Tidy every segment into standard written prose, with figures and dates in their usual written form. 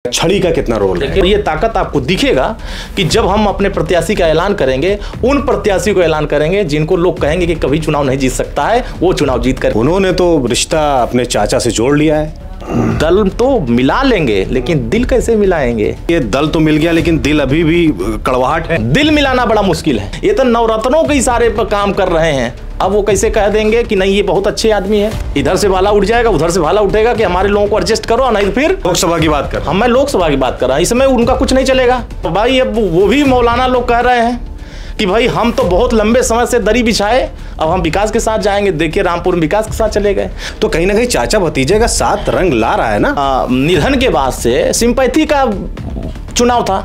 छड़ी का कितना रोल है? ये ताकत आपको दिखेगा कि जब हम अपने प्रत्याशी का ऐलान करेंगे, उन प्रत्याशी को ऐलान करेंगे जिनको लोग कहेंगे कि कभी चुनाव नहीं जीत सकता है, वो चुनाव जीत कर। उन्होंने तो रिश्ता अपने चाचा से जोड़ लिया है। दल तो मिला लेंगे, लेकिन दिल कैसे मिलाएंगे? ये दल तो मिल गया, लेकिन दिल अभी भी कड़वाहट है। दिल मिलाना बड़ा मुश्किल है। ये तो नवरत्नों के इशारे पर काम कर रहे हैं। अब वो कैसे कह देंगे कि नहीं ये बहुत अच्छे आदमी है, इधर से भाला उठ जाएगा, उधर से भाला उठेगा कि हमारे लोगों को एडजस्ट करो, नहीं तो फिर लोकसभा की बात कर। मैं लोकसभा की बात कर रहा हूँ, इसमें उनका कुछ नहीं चलेगा। तो भाई अब वो भी मौलाना लोग कह रहे हैं कि भाई हम तो बहुत लंबे समय से दरी बिछाए, अब हम विकास के साथ जाएंगे। देखिए रामपुर में विकास के साथ चले गए, तो कहीं ना कहीं चाचा भतीजे का साथ रंग ला रहा है ना। निधन के बाद से सिंपैथी का चुनाव था।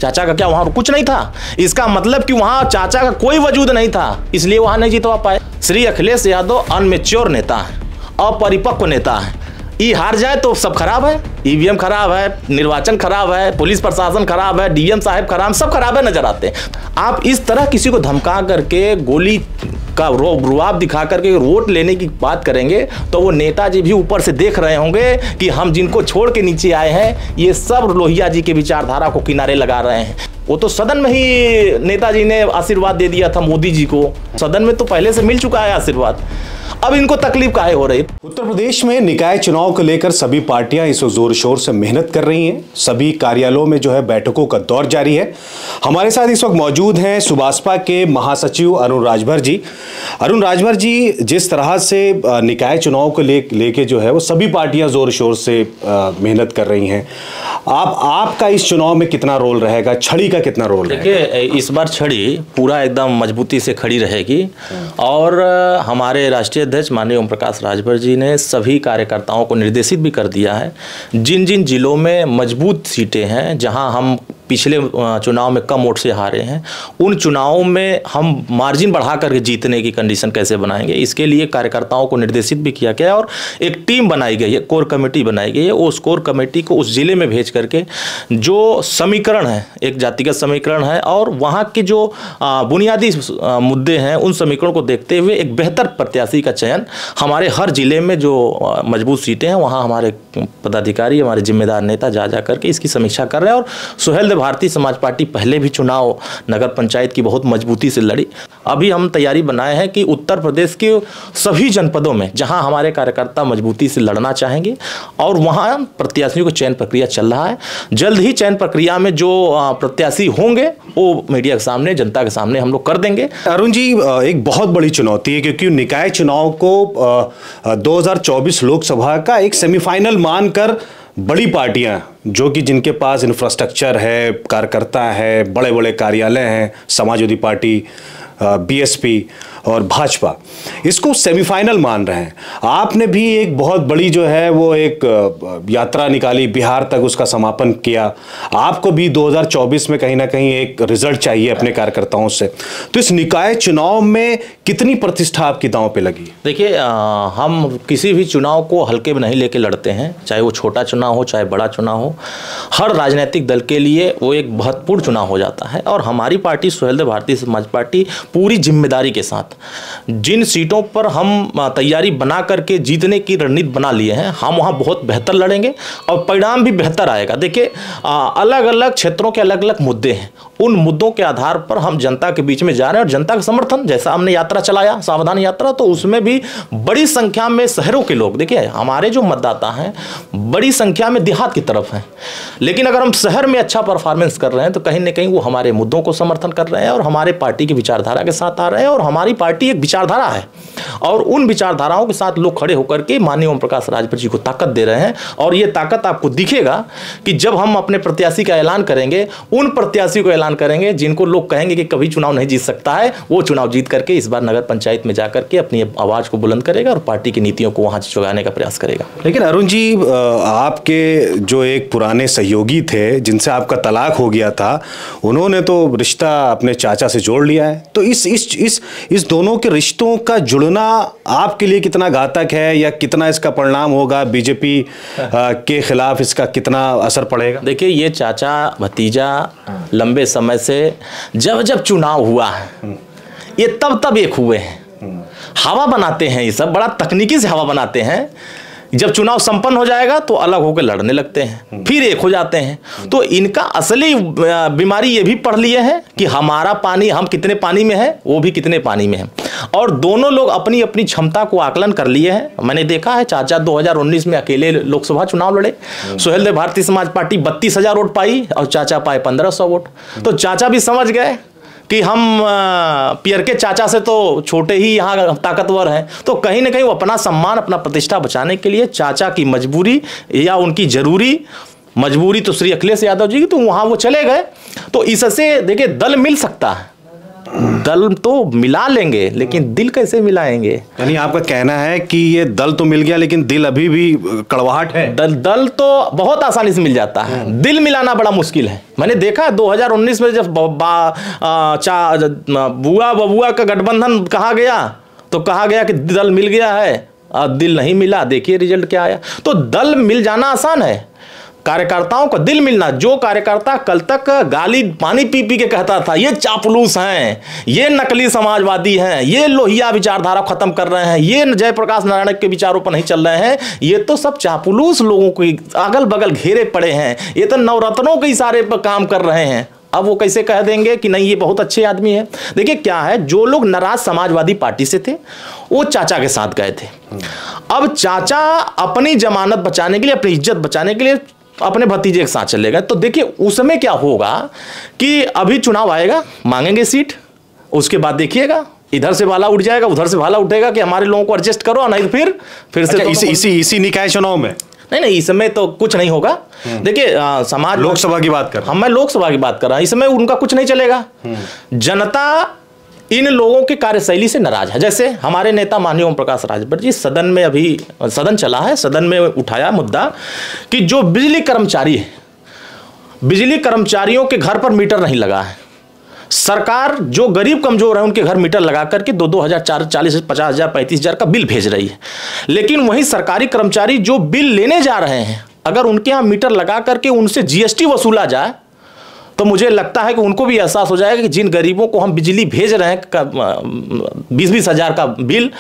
चाचा का क्या वहां कुछ नहीं था? इसका मतलब कि वहां चाचा का कोई वजूद नहीं था, इसलिए वहां नहीं जीतवा पाए। श्री अखिलेश यादव अनमेच्योर नेता है, अपरिपक्व नेता है। ये हार जाए तो सब खराब है, ईवीएम खराब है, निर्वाचन खराब है, पुलिस प्रशासन खराब है, डीएम साहब खराब, सब खराब है नजर आते हैं। आप इस तरह किसी को धमका करके, गोली का रुआब दिखा करके वोट लेने की बात करेंगे तो वो नेताजी भी ऊपर से देख रहे होंगे कि हम जिनको छोड़ के नीचे आए हैं, ये सब लोहिया जी के विचारधारा को किनारे लगा रहे हैं। वो तो सदन में ही नेताजी ने आशीर्वाद दे दिया था मोदी जी को, सदन में तो पहले से मिल चुका है आशीर्वाद। अब इनको तकलीफ काहे हो रही? उत्तर प्रदेश में निकाय चुनाव को लेकर सभी पार्टियां इस जोर शोर से मेहनत कर रही हैं। सभी कार्यालयों में जो है बैठकों का दौर जारी है। हमारे साथ इस वक्त मौजूद हैं सुभाषपा के महासचिव अरुण राजभर जी। अरुण राजभर जी, जिस तरह से निकाय चुनाव को लेके जो है वो सभी पार्टियां जोर शोर से मेहनत कर रही हैं, आपका इस चुनाव में कितना रोल रहेगा? छड़ी का कितना रोल रहेगा? देखिए इस बार छड़ी पूरा एकदम मजबूती से खड़ी रहेगी और हमारे राष्ट्रीय अध्यक्ष माननीय ओम प्रकाश राजभर जी ने सभी कार्यकर्ताओं को निर्देशित भी कर दिया है, जिन जिन जिलों में मजबूत सीटें हैं, जहां हम पिछले चुनाव में कम वोट से हारे हैं, उन चुनावों में हम मार्जिन बढ़ा करके जीतने की कंडीशन कैसे बनाएंगे, इसके लिए कार्यकर्ताओं को निर्देशित भी किया गया है। और एक टीम बनाई गई है, कोर कमेटी बनाई गई है। उस कोर कमेटी को उस जिले में भेज करके जो समीकरण है, एक जातिगत समीकरण है और वहाँ के जो बुनियादी मुद्दे हैं, उन समीकरणों को देखते हुए एक बेहतर प्रत्याशी का चयन हमारे हर जिले में जो मजबूत सीटें हैं वहाँ हमारे पदाधिकारी, हमारे जिम्मेदार नेता जा करके इसकी समीक्षा कर रहे हैं। और सुहेल भारतीय समाज पार्टी पहले भी चुनाव नगर पंचायत की बहुत मजबूती से लड़ी। अभी हम तैयारी बनाए हैं कि उत्तर प्रदेश के सभी जनपदों में जहां हमारे कार्यकर्ता मजबूती से लड़ना चाहेंगे और वहां प्रत्याशियों को चयन प्रक्रिया चल रहा है। जल्द ही चयन प्रक्रिया में जो प्रत्याशी होंगे वो मीडिया के सामने, जनता के सामने हम लोग कर देंगे। अरुण जी, एक बहुत बड़ी चुनौती है क्योंकि निकाय चुनाव को 2024 लोकसभा का एक सेमीफाइनल मानकर बड़ी पार्टियां जो कि जिनके पास इंफ्रास्ट्रक्चर है, कार्यकर्ता है, बड़े बड़े कार्यालय हैं, समाजवादी पार्टी, बीएसपी और भाजपा, इसको सेमीफाइनल मान रहे हैं। आपने भी एक बहुत बड़ी जो है वो एक यात्रा निकाली, बिहार तक उसका समापन किया। आपको भी 2024 में कहीं ना कहीं एक रिजल्ट चाहिए अपने कार्यकर्ताओं से, तो इस निकाय चुनाव में कितनी प्रतिष्ठा आपकी दांव पे लगी? देखिए हम किसी भी चुनाव को हल्के में नहीं लेके लड़ते हैं, चाहे वो छोटा चुनाव हो चाहे बड़ा चुनाव हो। हर राजनीतिक दल के लिए वो एक महत्वपूर्ण चुनाव हो जाता है और हमारी पार्टी सुहेल भारतीय समाज पार्टी पूरी जिम्मेदारी के साथ जिन सीटों पर हम तैयारी बना करके जीतने की रणनीति बना लिए हैं, हम वहां बहुत बेहतर लड़ेंगे और परिणाम भी बेहतर आएगा। देखिए अलग अलग क्षेत्रों के अलग अलग मुद्दे हैं, उन मुद्दों के आधार पर हम जनता के बीच में जा रहे हैं और जनता का समर्थन, जैसा हमने यात्रा चलाया सावधान यात्रा, तो उसमें भी बड़ी संख्या में शहरों के लोग, देखिए हमारे जो मतदाता हैं बड़ी संख्या में देहात की तरफ हैं, लेकिन अगर हम शहर में अच्छा परफॉर्मेंस कर रहे हैं तो कहीं ना कहीं वो हमारे मुद्दों को समर्थन कर रहे हैं और हमारे पार्टी की विचारधारा के साथ आ रहे हैं। और हमारी पार्टी एक विचारधारा है और उन विचारधाराओं के साथ लोग खड़े होकर के माननीय ओम प्रकाश राजभर जी को ताकत दे रहे हैं। और ये ताकत आपको दिखेगा कि जब हम अपने प्रत्याशी का ऐलान करेंगे, उन प्रत्याशी को ऐलान करेंगे जिनको लोग कहेंगे कि कभी चुनाव नहीं जीत सकता है, वो चुनाव जीत करके इस बार नगर पंचायत में जाकर के अपनी आवाज को बुलंद करेगा और पार्टी की नीतियों को वहां चुगाने का प्रयास करेगा। लेकिन अरुण जी, आपके जो एक पुराने सहयोगी थे जिनसे आपका तलाक हो गया था, उन्होंने तो रिश्ता अपने चाचा से जोड़ लिया है, तो इस दोनों के रिश्तों का जुड़ना आपके लिए कितना घातक है या कितना इसका परिणाम होगा? बीजेपी के खिलाफ इसका कितना असर पड़ेगा? देखिए ये चाचा भतीजा लंबे समय से जब जब चुनाव हुआ है ये तब एक हुए हैं, हवा बनाते हैं, ये सब बड़ा तकनीकी से हवा बनाते हैं जब चुनाव संपन्न हो जाएगा तो अलग होकर लड़ने लगते हैं, फिर एक हो जाते हैं। तो इनका असली बीमारी ये भी पढ़ लिए हैं कि हमारा पानी, हम कितने पानी में है, वो भी कितने पानी में है। और दोनों लोग अपनी अपनी क्षमता को आकलन कर लिए हैं। मैंने देखा है चाचा 2019 में अकेले लोकसभा चुनाव लड़े, सुहेलदेव भारतीय समाज पार्टी 32,000 वोट पाई और चाचा पाए 1500 वोट। तो चाचा भी समझ गए कि हम पियर के चाचा से तो छोटे ही यहाँ ताकतवर हैं। तो कहीं ना कहीं वो अपना सम्मान, अपना प्रतिष्ठा बचाने के लिए चाचा की मजबूरी या उनकी जरूरी मजबूरी तो श्री अखिलेश यादव जी की, तो वहाँ वो चले गए। तो इससे देखिए दल मिल सकता है, दल तो मिला लेंगे, लेकिन दिल कैसे मिलाएंगे? यानी आपका कहना है कि ये दल तो मिल गया लेकिन दिल अभी भी कड़वाहट है। दल तो बहुत आसानी से मिल जाता है, दिल मिलाना बड़ा मुश्किल है। मैंने देखा 2019 में जब बुआ बबुआ का गठबंधन कहा गया तो कहा गया कि दल मिल गया है, और दिल नहीं मिला। देखिए रिजल्ट क्या आया। तो दल मिल जाना आसान है, कार्यकर्ताओं का दिल मिलना। जो कार्यकर्ता कल तक गाली पानी पी पी के कहता था ये चापलूस हैं, ये नकली समाजवादी हैं, ये लोहिया विचारधारा खत्म कर रहे हैं, ये जयप्रकाश नारायण के विचारों पर नहीं चल रहे हैं, ये तो सब चापलूस लोगों को अगल बगल घेरे पड़े हैं, ये तो नवरत्नों के इशारे पर काम कर रहे हैं। अब वो कैसे कह देंगे कि नहीं ये बहुत अच्छे आदमी है? देखिए क्या है, जो लोग नाराज समाजवादी पार्टी से थे वो चाचा के साथ गए थे। अब चाचा अपनी जमानत बचाने के लिए, अपनी इज्जत बचाने के लिए अपने भतीजे के साथ चले गए। तो देखिए उसमें क्या होगा कि अभी चुनाव आएगा, मांगेंगे सीट, उसके बाद देखिएगा इधर से भाला उठ जाएगा, उधर से भाला उठेगा कि हमारे लोगों को एडजस्ट करो, नहीं फिर से अच्छा, इसी निकाय चुनाव में नहीं, इसमें तो कुछ नहीं होगा। देखिए समाज, लोकसभा की बात कर रहा हूं मैं, लोकसभा की बात कर रहा हूं, इसमें उनका कुछ नहीं चलेगा। जनता इन लोगों की कार्यशैली से नाराज है। जैसे हमारे नेता माननीय ओम प्रकाश राजभर जी सदन में, अभी सदन चला है, सदन में उठाया मुद्दा कि जो बिजली कर्मचारी है, बिजली कर्मचारियों के घर पर मीटर नहीं लगा है। सरकार जो गरीब कमजोर है उनके घर मीटर लगा करके 2,000, 40,000, 50,000, 35,000 का बिल भेज रही है। लेकिन वही सरकारी कर्मचारी जो बिल लेने जा रहे हैं, अगर उनके यहाँ मीटर लगा करके उनसे जीएसटी वसूला जाए तो मुझे लगता है कि उनको भी एहसास हो जाएगा कि जिन गरीबों को हम बिजली भेज रहे हैं 20-20 हज़ार का बिल,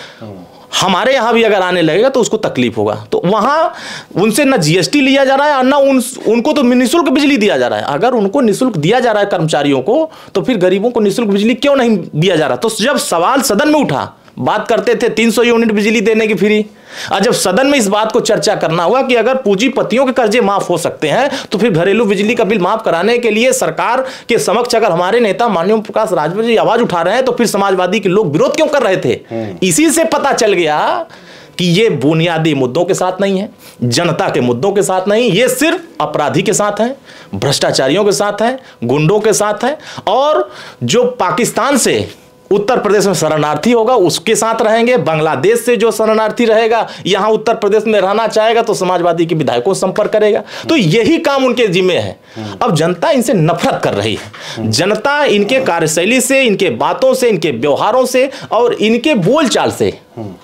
हमारे यहाँ भी अगर आने लगेगा तो उसको तकलीफ होगा। तो वहाँ उनसे ना जीएसटी लिया जा रहा है और ना उनको तो निःशुल्क बिजली दिया जा रहा है। अगर उनको निःशुल्क दिया जा रहा है कर्मचारियों को, तो फिर गरीबों को निःशुल्क बिजली क्यों नहीं दिया जा रहा? तो जब सवाल सदन में उठा, बात करते थे 300 यूनिट बिजली देने की फ्री, और जब सदन में इस बात को चर्चा करना हुआ कि अगर पूंजीपतियों के कर्जे माफ हो सकते हैं तो फिर घरेलू बिजली का बिल माफ कराने के लिए सरकार के समक्ष अगर हमारे नेता माननीय ओम प्रकाश राजभर जी आवाज उठा रहे हैं, तो फिर समाजवादी के लोग विरोध क्यों कर रहे थे? इसी से पता चल गया कि ये बुनियादी मुद्दों के साथ नहीं है, जनता के मुद्दों के साथ नहीं, ये सिर्फ अपराधी के साथ है, भ्रष्टाचारियों के साथ है, गुंडों के साथ है, और जो पाकिस्तान से उत्तर प्रदेश में शरणार्थी होगा उसके साथ रहेंगे, बांग्लादेश से जो शरणार्थी रहेगा यहाँ उत्तर प्रदेश में रहना चाहेगा तो समाजवादी के विधायकों से संपर्क करेगा। तो यही काम उनके जिम्मे है। अब जनता इनसे नफरत कर रही है, जनता इनके कार्यशैली से, इनके बातों से, इनके व्यवहारों से और इनके बोलचाल से,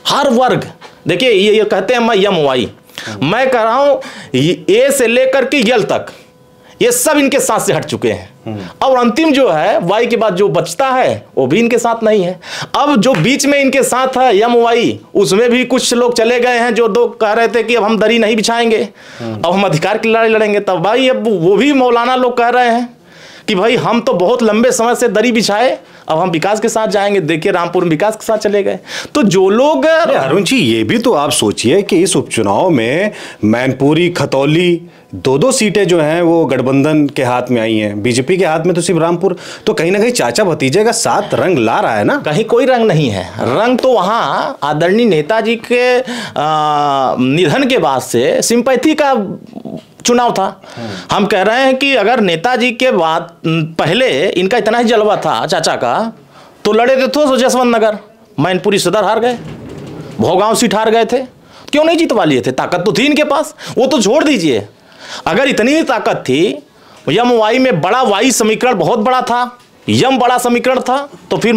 हर वर्ग, देखिए ये कहते हैं मैं यम वाई, मैं कह रहा हूं ए से लेकर के यल तक ये सब इनके साथ से हट चुके हैं, और अंतिम जो है वाई के बाद जो बचता है वो भी इनके साथ नहीं है। अब जो बीच में इनके साथ है यम वाई, उसमें भी कुछ लोग चले गए हैं जो दो कह रहे थे कि अब हम दरी नहीं बिछाएंगे, अब हम अधिकार की लड़ाई लड़ेंगे। तब भाई अब वो भी मौलाना लोग कह रहे हैं कि भाई हम तो बहुत लंबे समय से दरी बिछाए, अब हम विकास के साथ जाएंगे। देखिए रामपुर में विकास के साथ चले गए। तो जो लोग, अरुण जी ये भी तो आप सोचिए कि इस उपचुनाव में मैनपुरी, खतौली, 2-2 सीटें जो हैं वो गठबंधन के हाथ में आई हैं, बीजेपी के हाथ में तो सिर्फ रामपुर। तो कहीं ना कहीं चाचा भतीजे का साथ रंग ला रहा है ना? कहीं कोई रंग नहीं है, रंग तो वहाँ आदरणीय नेताजी के निधन के बाद से सिंपैथी का चुनाव था। हम कह रहे हैं कि अगर नेताजी के बाद पहले इनका इतना ही जलवा था चाचा का, तो लड़े थे तो जसवंत नगर, मैनपुरी सदर हार गए, भोगांव सीट हार गए थे, क्यों नहीं जितवा लिए थे? ताकत तो थी इनके पास, वो तो छोड़ दीजिए। अगर इतनी ही ताकत थी, यम वाई में बड़ा वाई समीकरण बहुत बड़ा था, यम बड़ा समीकरण था, तो फिर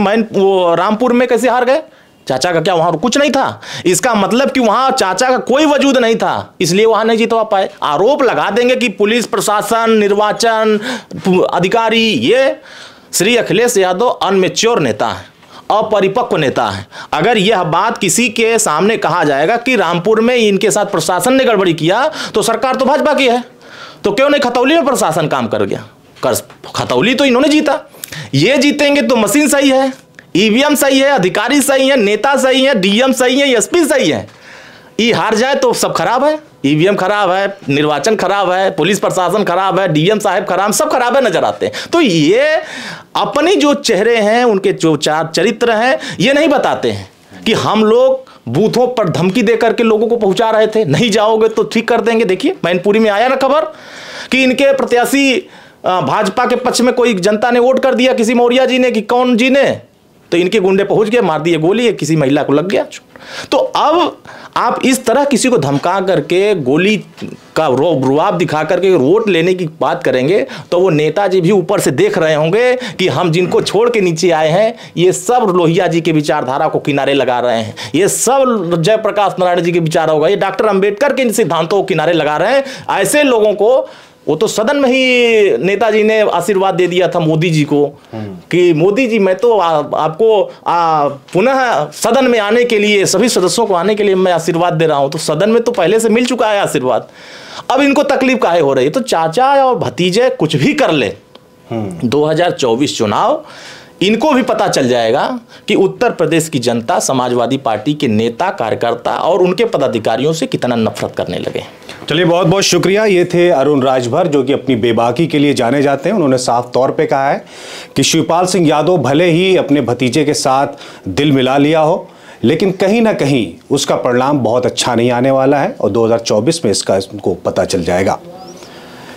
रामपुर में कैसे हार गए? चाचा का क्या वहां कुछ नहीं था? इसका मतलब कि वहां चाचा का कोई वजूद नहीं था, इसलिए वहां नहीं जितवा पाए। आरोप लगा देंगे कि पुलिस प्रशासन, निर्वाचन अधिकारी, ये श्री अखिलेश यादव अनमेच्योर नेता है, अपरिपक्व नेता हैं। अगर यह बात किसी के सामने कहा जाएगा कि रामपुर में इनके साथ प्रशासन ने गड़बड़ी किया तो सरकार तो भाजपा की है, तो क्यों नहीं खतौली में प्रशासन काम कर गया? खतौली तो इन्होंने जीता, ये जीतेंगे तो मशीन सही है, ईवीएम सही है, अधिकारी सही है, नेता सही है, डीएम सही है, एसपी सही है। ये हार जाए तो सब खराब है, ईवीएम खराब है, निर्वाचन खराब है, पुलिस प्रशासन खराब है, डीएम साहब खराब, सब खराब है नजर आते हैं। तो ये अपनी जो चेहरे हैं, उनके जो चरित्र हैं, ये नहीं बताते हैं कि हम लोग बूथों पर धमकी देकर के लोगों को पहुंचा रहे थे, नहीं जाओगे तो ठीक कर देंगे। देखिए मैनपुरी में आया ना खबर कि इनके प्रत्याशी भाजपा के पक्ष में कोई जनता ने वोट कर दिया, किसी मौर्या जी ने कि कौन जी ने, तो इनके गुंडे पहुंच गए, मार दिए गोली, किसी महिला को लग गया। तो अब आप इस तरह किसी को धमका करके गोली का रुआब दिखा करके वोट लेने की बात करेंगे तो वो नेताजी भी ऊपर से देख रहे होंगे कि हम जिनको छोड़ के नीचे आए हैं ये सब लोहिया जी के विचारधारा को किनारे लगा रहे हैं, ये सब जयप्रकाश नारायण जी के विचार होगा, ये डॉक्टर अंबेडकर के सिद्धांतों को किनारे लगा रहे हैं। ऐसे लोगों को वो तो सदन में ही नेताजी ने आशीर्वाद दे दिया था मोदी जी को कि मोदी जी मैं तो आपको पुनः सदन में आने के लिए, सभी सदस्यों को आने के लिए मैं आशीर्वाद दे रहा हूं। तो सदन में तो पहले से मिल चुका है आशीर्वाद, अब इनको तकलीफ काहे हो रही है? तो चाचा और भतीजे कुछ भी कर ले, 2024 चुनाव इनको भी पता चल जाएगा कि उत्तर प्रदेश की जनता समाजवादी पार्टी के नेता, कार्यकर्ता और उनके पदाधिकारियों से कितना नफरत करने लगे। चलिए बहुत बहुत शुक्रिया। ये थे अरुण राजभर जो कि अपनी बेबाकी के लिए जाने जाते हैं। उन्होंने साफ तौर पे कहा है कि शिवपाल सिंह यादव भले ही अपने भतीजे के साथ दिल मिला लिया हो, लेकिन कहीं ना कहीं उसका परिणाम बहुत अच्छा नहीं आने वाला है और 2024 में इसको पता चल जाएगा।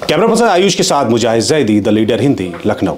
कैमरा पर्सन आयुष के साथ मुजाहिद जैदी, द लीडर हिंदी, लखनऊ।